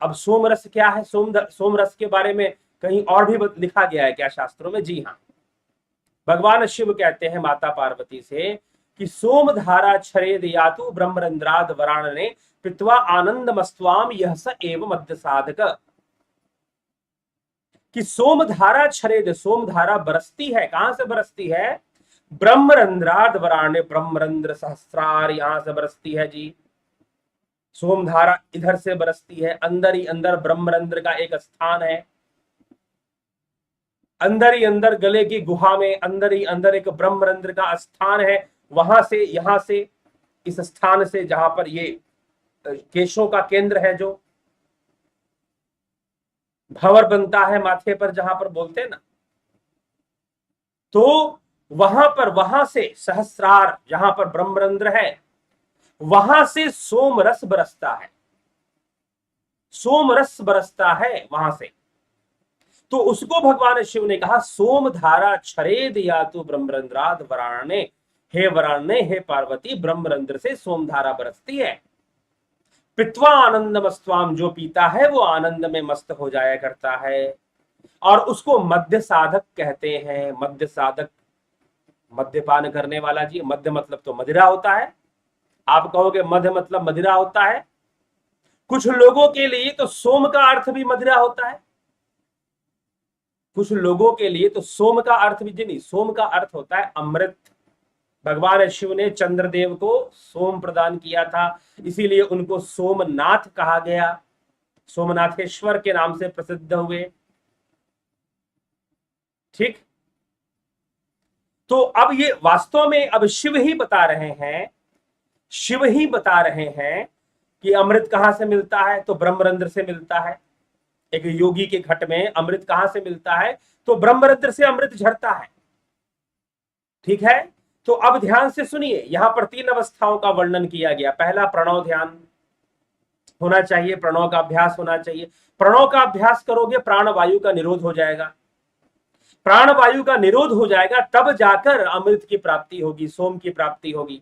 अब सोम रस क्या है, सोम रस के बारे में कहीं और भी लिखा गया है क्या शास्त्रों में? जी हाँ, भगवान शिव कहते हैं माता पार्वती से कि सोमधारा छरेद यातु ब्रह्मरंध्राद वराणने पित्वा आनंदमस्त्वाम यह स एव मध्य साधक। कि सोमधारा छरेद, सोमधारा बरसती है, कहां से बरसती है? ब्रह्मरंध्राद वराणे, ब्रह्मरंध्र सहस्रार यहां से बरसती है जी। सोमधारा इधर से बरसती है, अंदर ही अंदर ब्रह्मरंध्र का एक स्थान है, अंदर ही अंदर गले की गुहा में अंदर ही अंदर एक ब्रह्मरंध्र का स्थान है। वहां से, यहां से, इस स्थान से जहां पर ये केशों का केंद्र है, जो भंवर बनता है माथे पर, जहां पर बोलते हैं ना, तो वहां से सहस्रार, जहां पर ब्रह्मरंध्र है, वहां से सोम रस बरसता है, सोम रस बरसता है वहां से। तो उसको भगवान शिव ने कहा सोम धारा छरेद यातु ब्रह्मरंध्राद वराणे, हे वराणे, हे पार्वती, ब्रह्मरंध्र से सोमधारा बरसती है। पित्वा आनंदमस्त्वाम, जो पीता है वो आनंद में मस्त हो जाया करता है। और उसको मध्य साधक कहते हैं। मध्य साधक, मद्यपान करने वाला जी। मध्य मतलब तो मदिरा होता है। आप कहोगे मध्य मतलब मदिरा होता है, कुछ लोगों के लिए तो सोम का अर्थ भी मदिरा होता है, कुछ लोगों के लिए तो सोम का अर्थ भी नहीं, सोम का अर्थ होता है अमृत। भगवान शिव ने चंद्रदेव को सोम प्रदान किया था, इसीलिए उनको सोमनाथ कहा गया, सोमनाथेश्वर के नाम से प्रसिद्ध हुए। ठीक। तो अब ये वास्तव में अब शिव ही बता रहे हैं, शिव ही बता रहे हैं कि अमृत कहां से मिलता है, तो ब्रह्मरंध्र से मिलता है। एक योगी के घट में अमृत कहां से मिलता है, तो ब्रह्मरंध्र से अमृत झरता है। ठीक है। तो अब ध्यान से सुनिए, यहां पर 3 अवस्थाओं का वर्णन किया गया। पहला, प्रणव ध्यान होना चाहिए, प्रणव का अभ्यास होना चाहिए। प्रणव का अभ्यास करोगे प्राण वायु का निरोध हो जाएगा, प्राण वायु का निरोध हो जाएगा, तब जाकर अमृत की प्राप्ति होगी, सोम की प्राप्ति होगी।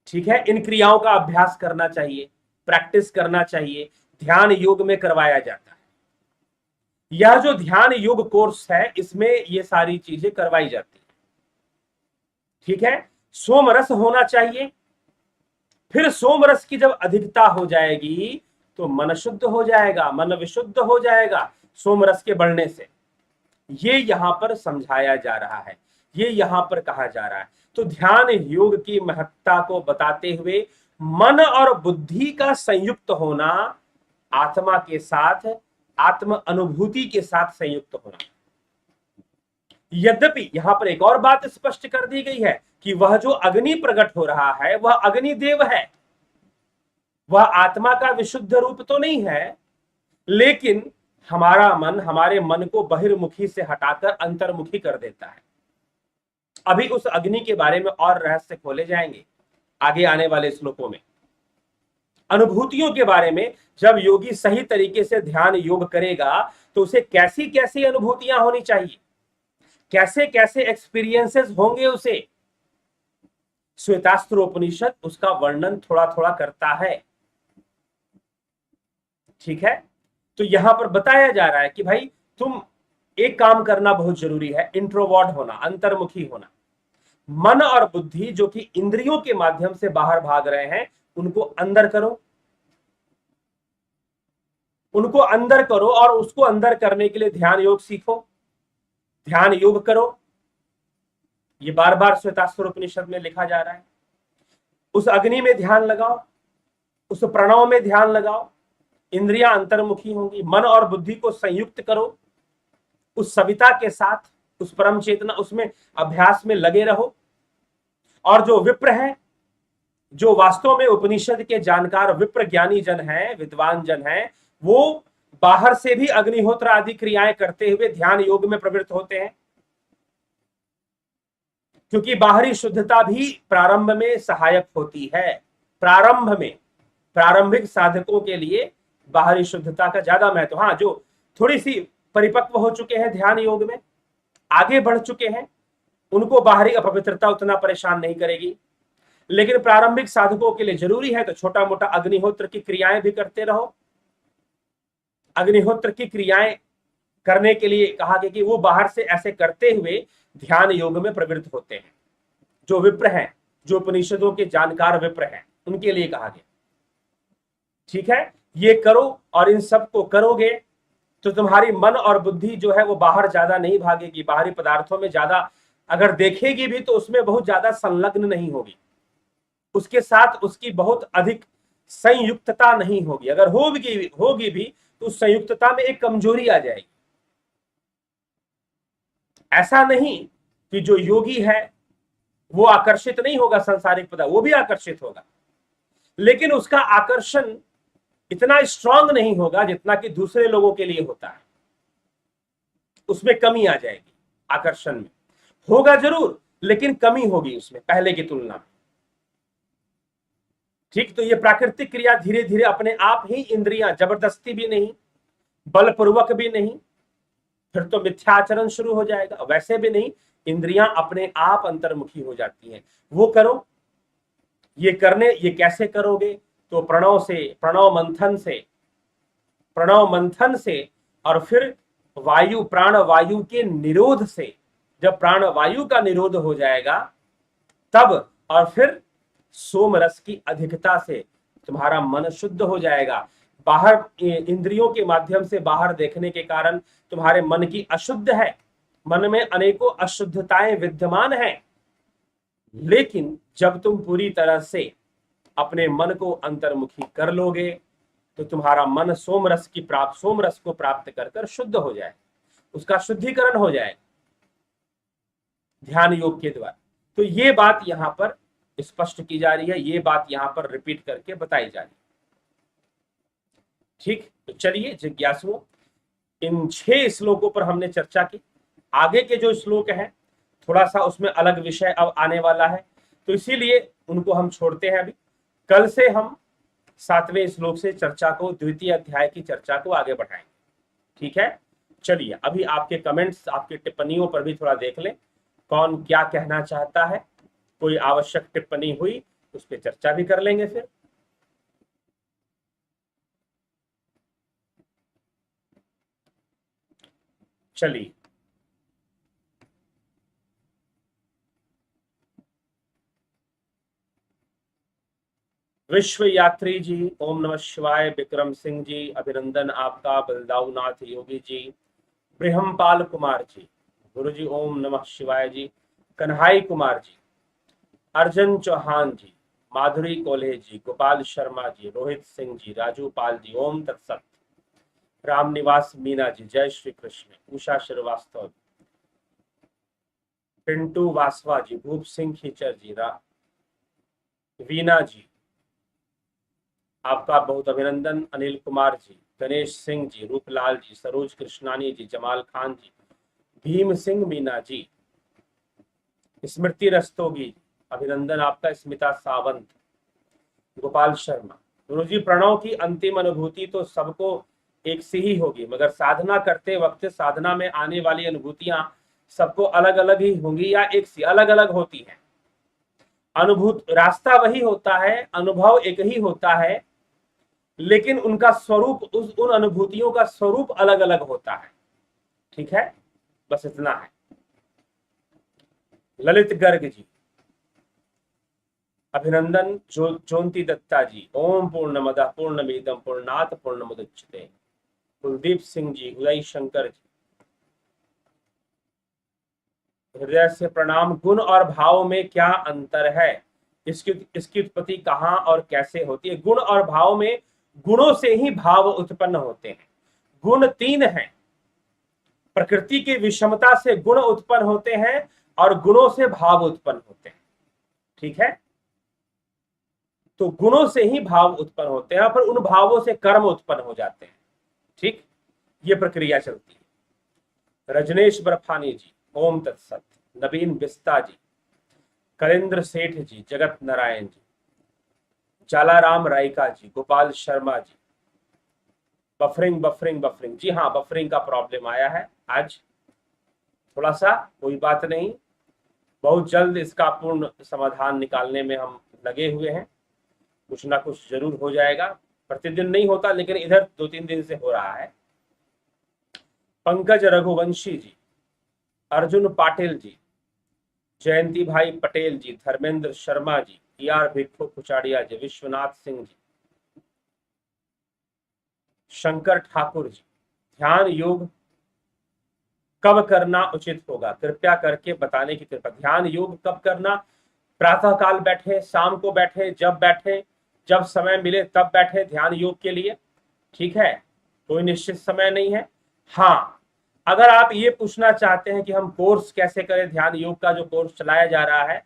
ठीक है। इन क्रियाओं का अभ्यास करना चाहिए, प्रैक्टिस करना चाहिए, ध्यान योग में करवाया जाता है। यह जो ध्यान योग कोर्स है, इसमें ये सारी चीजें करवाई जाती है। ठीक है। सोमरस होना चाहिए। फिर सोमरस की जब अधिकता हो जाएगी तो मन शुद्ध हो जाएगा, मन विशुद्ध हो जाएगा सोमरस के बढ़ने से। ये यहां पर समझाया जा रहा है, ये यहां पर कहा जा रहा है। तो ध्यान योग की महत्ता को बताते हुए मन और बुद्धि का संयुक्त होना, आत्मा के साथ, आत्म अनुभूति के साथ संयुक्त होना। यद्यपि यहां पर एक और बात स्पष्ट कर दी गई है कि वह जो अग्नि प्रकट हो रहा है वह अग्निदेव है, वह आत्मा का विशुद्ध रूप तो नहीं है, लेकिन हमारा मन, हमारे मन को बहिर्मुखी से हटाकर अंतर्मुखी कर देता है। अभी उस अग्नि के बारे में और रहस्य खोले जाएंगे आगे आने वाले श्लोकों में। अनुभूतियों के बारे में, जब योगी सही तरीके से ध्यान योग करेगा तो उसे कैसी कैसी अनुभूतियां होनी चाहिए, कैसे कैसे एक्सपीरियंसेस होंगे उसे, श्वेतास्त्र उपनिषद उसका वर्णन थोड़ा थोड़ा करता है। ठीक है। तो यहां पर बताया जा रहा है कि भाई तुम एक काम करना बहुत जरूरी है, इंट्रोवर्ट होना, अंतर्मुखी होना। मन और बुद्धि जो कि इंद्रियों के माध्यम से बाहर भाग रहे हैं, उनको अंदर करो, उनको अंदर करो, और उसको अंदर करने के लिए ध्यान योग सीखो, ध्यान योग करो। ये बार बार श्वेतास्त्र उपनिषद में लिखा जा रहा है। उस अग्नि में ध्यान लगाओ, उस प्रणव में ध्यान लगाओ, इंद्रियां अंतर्मुखी होंगी। मन और बुद्धि को संयुक्त करो उस सविता के साथ, उस परम चेतना, उसमें अभ्यास में लगे रहो। और जो विप्र है, जो वास्तव में उपनिषद के जानकार विप्र ज्ञानी जन हैं, विद्वान जन हैं, वो बाहर से भी अग्निहोत्र आदि क्रियाएं करते हुए ध्यान योग में प्रवृत्त होते हैं, क्योंकि बाहरी शुद्धता भी प्रारंभ में सहायक होती है। प्रारंभ में, प्रारंभिक साधकों के लिए बाहरी शुद्धता का ज्यादा महत्व। हाँ, जो थोड़ी सी परिपक्व हो चुके हैं ध्यान योग में, आगे बढ़ चुके हैं, उनको बाहरी अपवित्रता उतना परेशान नहीं करेगी। लेकिन प्रारंभिक साधकों के लिए जरूरी है तो छोटा मोटा अग्निहोत्र की क्रियाएं भी करते रहो। अग्निहोत्र की क्रियाएं करने के लिए कहा गया कि वो बाहर से ऐसे करते हुए ध्यान योग में प्रवृत्त होते हैं। जो विप्र हैं, जो उपनिषदों के जानकार विप्र हैं, उनके लिए कहा गया। ठीक है, ये करो और इन सब को करोगे तो तुम्हारी मन और बुद्धि जो है वो बाहर ज्यादा नहीं भागेगी, बाहरी पदार्थों में ज्यादा अगर देखेगी भी तो उसमें बहुत ज्यादा संलग्न नहीं होगी, उसके साथ उसकी बहुत अधिक संयुक्तता नहीं होगी, अगर होगी भी तो उस संयुक्तता में एक कमजोरी आ जाएगी। ऐसा नहीं कि जो योगी है वो आकर्षित नहीं होगा सांसारिक पदार्थ, वो भी आकर्षित होगा, लेकिन उसका आकर्षण इतना स्ट्रांग नहीं होगा जितना कि दूसरे लोगों के लिए होता है, उसमें कमी आ जाएगी। आकर्षण में होगा जरूर, लेकिन कमी होगी उसमें पहले की तुलना में। ठीक, तो ये प्राकृतिक क्रिया धीरे धीरे अपने आप ही, इंद्रियां जबरदस्ती भी नहीं, बलपूर्वक भी नहीं, फिर तो मिथ्याचरण शुरू हो जाएगा, वैसे भी नहीं, इंद्रियां अपने आप अंतर्मुखी हो जाती हैं। वो करो, ये कैसे करोगे? तो प्रणव मंथन से और फिर प्राण वायु के निरोध से, जब प्राण वायु का निरोध हो जाएगा तब, और फिर सोम रस की अधिकता से तुम्हारा मन शुद्ध हो जाएगा। बाहर इंद्रियों के माध्यम से बाहर देखने के कारण तुम्हारे मन की अशुद्ध है, मन में अनेकों अशुद्धताएं विद्यमान हैं, लेकिन जब तुम पूरी तरह से अपने मन को अंतर्मुखी कर लोगे तो तुम्हारा मन सोम रस को प्राप्त कर शुद्ध हो जाए, उसका शुद्धिकरण हो जाए ध्यान योग के द्वारा। तो ये बात यहां पर स्पष्ट की जा रही है, ये बात यहां पर रिपीट करके बताई जा रही है। ठीक, तो चलिए जिज्ञासुओं, इन 6 श्लोकों पर हमने चर्चा की। आगे के जो श्लोक हैं थोड़ा सा उसमें अलग विषय अब आने वाला है, तो इसीलिए उनको हम छोड़ते हैं अभी। कल से हम 7वें श्लोक से चर्चा को, द्वितीय अध्याय की चर्चा को आगे बढ़ाएंगे। ठीक है, चलिए अभी आपके कमेंट्स, आपकी टिप्पणियों पर भी थोड़ा देख लें, कौन क्या कहना चाहता है। कोई आवश्यक टिप्पणी हुई उस पर चर्चा भी कर लेंगे फिर। चलिए, विश्व यात्री जी ओम नमः शिवाय, विक्रम सिंह जी अभिनंदन आपका, बलदाऊ नाथ योगी जी, बृहमपाल कुमार जी, गुरु जी ओम नमः शिवाय जी, कन्हाई कुमार जी, अर्जुन चौहान जी, माधुरी कोल्हे जी, गोपाल शर्मा जी, रोहित सिंह जी, राजू पाल जी, ओम तत्सत, रामनिवास मीना जी, जय श्री कृष्ण, उषा श्रीवास्तव, पिंटू वासवा जी, भूप सिंह खीचर जी, वीना जी, आपका बहुत अभिनंदन, अनिल कुमार जी, गणेश सिंह जी, रूपलाल जी, सरोज कृष्णानी जी, जमाल खान जी, भीम सिंह मीना जी, स्मृति रस्तोगी, अभिनंदन आपका, स्मिता सावंत, गोपाल शर्मा। गुरु जी, प्रणव की अंतिम अनुभूति तो सबको एक सी ही होगी, मगर साधना करते वक्त साधना में आने वाली अनुभूतियां सबको अलग अलग ही होंगी या एक सी अलग अलग होती हैं। रास्ता वही होता है, अनुभव एक ही होता है, लेकिन उनका स्वरूप, उन अनुभूतियों का स्वरूप अलग अलग होता है। ठीक है, बस इतना है। ललित गर्ग जी, अभिनंदन, ज्योति दत्ता जी, ओम पूर्णमदः पूर्णमिदं पूर्णात् पूर्णमुदच्यते, कुलदीप सिंह जी, उदय शंकर जी, हृदय से प्रणाम। गुण और भाव में क्या अंतर है? इसकी उत्पत्ति कहाँ और कैसे होती है? गुण और भाव में, गुणों से ही भाव उत्पन्न होते हैं। गुण 3 हैं, प्रकृति की विषमता से गुण उत्पन्न होते हैं और गुणों से भाव उत्पन्न होते हैं। ठीक है, तो गुणों से ही भाव उत्पन्न होते हैं, पर उन भावों से कर्म उत्पन्न हो जाते हैं। ठीक, ये प्रक्रिया चलती है। रजनेश बर्फानी जी, ओम तत्सत, नवीन बिस्ता जी, करेंद्र सेठ जी, जगत नारायण जी, जालाराम रायका जी, गोपाल शर्मा जी, बफरिंग जी हाँ, बफरिंग का प्रॉब्लम आया है आज थोड़ा सा, कोई बात नहीं, बहुत जल्द इसका पूर्ण समाधान निकालने में हम लगे हुए हैं, कुछ ना कुछ जरूर हो जाएगा। प्रतिदिन नहीं होता, लेकिन इधर 2-3 दिन से हो रहा है। पंकज रघुवंशी जी, अर्जुन पाटिल जी, जयंती भाई पटेल जी, धर्मेंद्र शर्मा जी, भिक्खू कुचाड़िया जी, विश्वनाथ सिंह जी, शंकर ठाकुर जी। ध्यान योग कब करना उचित होगा, कृपया करके बताने की कृपा। ध्यान योग कब करना, प्रातः काल बैठे, शाम को बैठे, जब समय मिले तब बैठे ध्यान योग के लिए। ठीक है, कोई निश्चित समय नहीं है। हाँ, अगर आप ये पूछना चाहते हैं कि हम कोर्स कैसे करें, ध्यान योग का जो कोर्स चलाया जा रहा है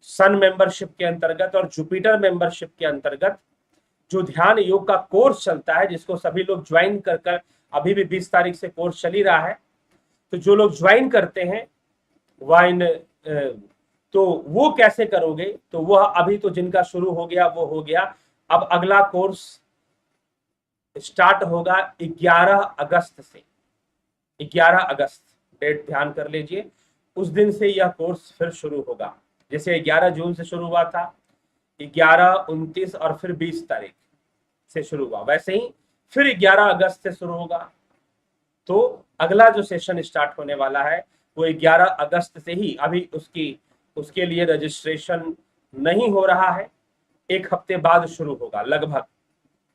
सन मेंबरशिप के अंतर्गत और जुपिटर मेंबरशिप के अंतर्गत, जो ध्यान योग का कोर्स चलता है जिसको सभी लोग ज्वाइन कर अभी भी 20 तारीख से कोर्स चल ही रहा है, तो जो लोग ज्वाइन करते हैं वाइन, तो वो कैसे करोगे, तो वह अभी तो जिनका शुरू हो गया वो हो गया। अब अगला कोर्स स्टार्ट होगा 11 अगस्त से। 11 अगस्त डेट ध्यान कर लीजिए, उस दिन से यह कोर्स फिर शुरू होगा। जैसे 11 जून से शुरू हुआ था, 11, 29 और फिर 20 तारीख से शुरू हुआ, वैसे ही फिर 11 अगस्त से शुरू होगा। तो अगला जो सेशन स्टार्ट होने वाला है वो 11 अगस्त से ही, अभी उसके लिए रजिस्ट्रेशन नहीं हो रहा है, 1 हफ्ते बाद शुरू होगा लगभग।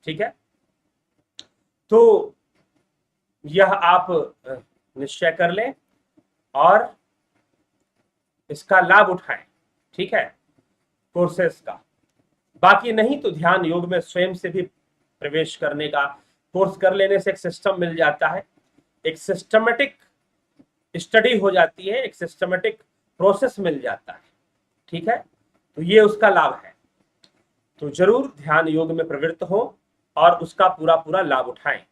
ठीक है, तो यह आप निश्चय कर लें और इसका लाभ उठाएं। ठीक है, कोर्सेस का। बाकी नहीं तो ध्यान योग में स्वयं से भी प्रवेश करने का, कोर्स कर लेने से एक सिस्टम मिल जाता है, एक सिस्टमेटिक स्टडी हो जाती है, एक सिस्टमेटिक प्रोसेस मिल जाता है। ठीक है, तो ये उसका लाभ है। तो जरूर ध्यान योग में प्रवृत्त हो और उसका पूरा पूरा लाभ उठाएं।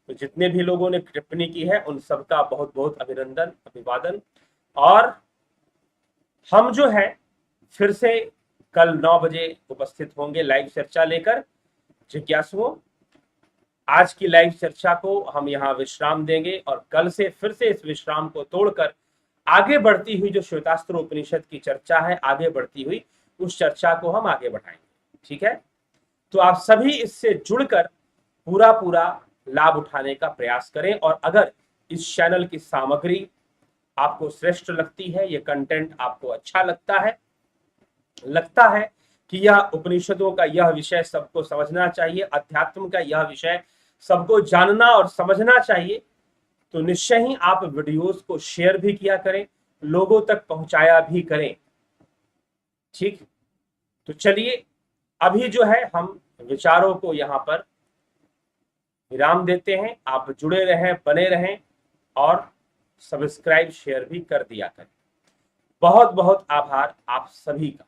तो जितने भी लोगों ने टिप्पणी की है उन सबका बहुत बहुत अभिनंदन, अभिवादन। और हम जो है फिर से कल 9 बजे उपस्थित होंगे लाइव चर्चा लेकर। जिज्ञासुओं, आज की लाइव चर्चा को हम यहाँ विश्राम देंगे और कल से फिर से इस विश्राम को तोड़कर आगे बढ़ती हुई जो श्वेतास्त्र उपनिषद की चर्चा है, आगे बढ़ती हुई उस चर्चा को हम आगे बढ़ाएंगे। ठीक है, तो आप सभी इससे जुड़कर पूरा पूरा लाभ उठाने का प्रयास करें। और अगर इस चैनल की सामग्री आपको श्रेष्ठ लगती है, ये कंटेंट आपको अच्छा लगता है कि यह उपनिषदों का यह विषय सबको समझना चाहिए, अध्यात्म का यह विषय सबको जानना और समझना चाहिए, तो निश्चय ही आप वीडियोस को शेयर भी किया करें, लोगों तक पहुंचाया भी करें। ठीक, तो चलिए अभी जो है हम विचारों को यहां पर विराम देते हैं। आप जुड़े रहें, बने रहें और सब्सक्राइब शेयर भी कर दिया करें। बहुत बहुत आभार आप सभी का।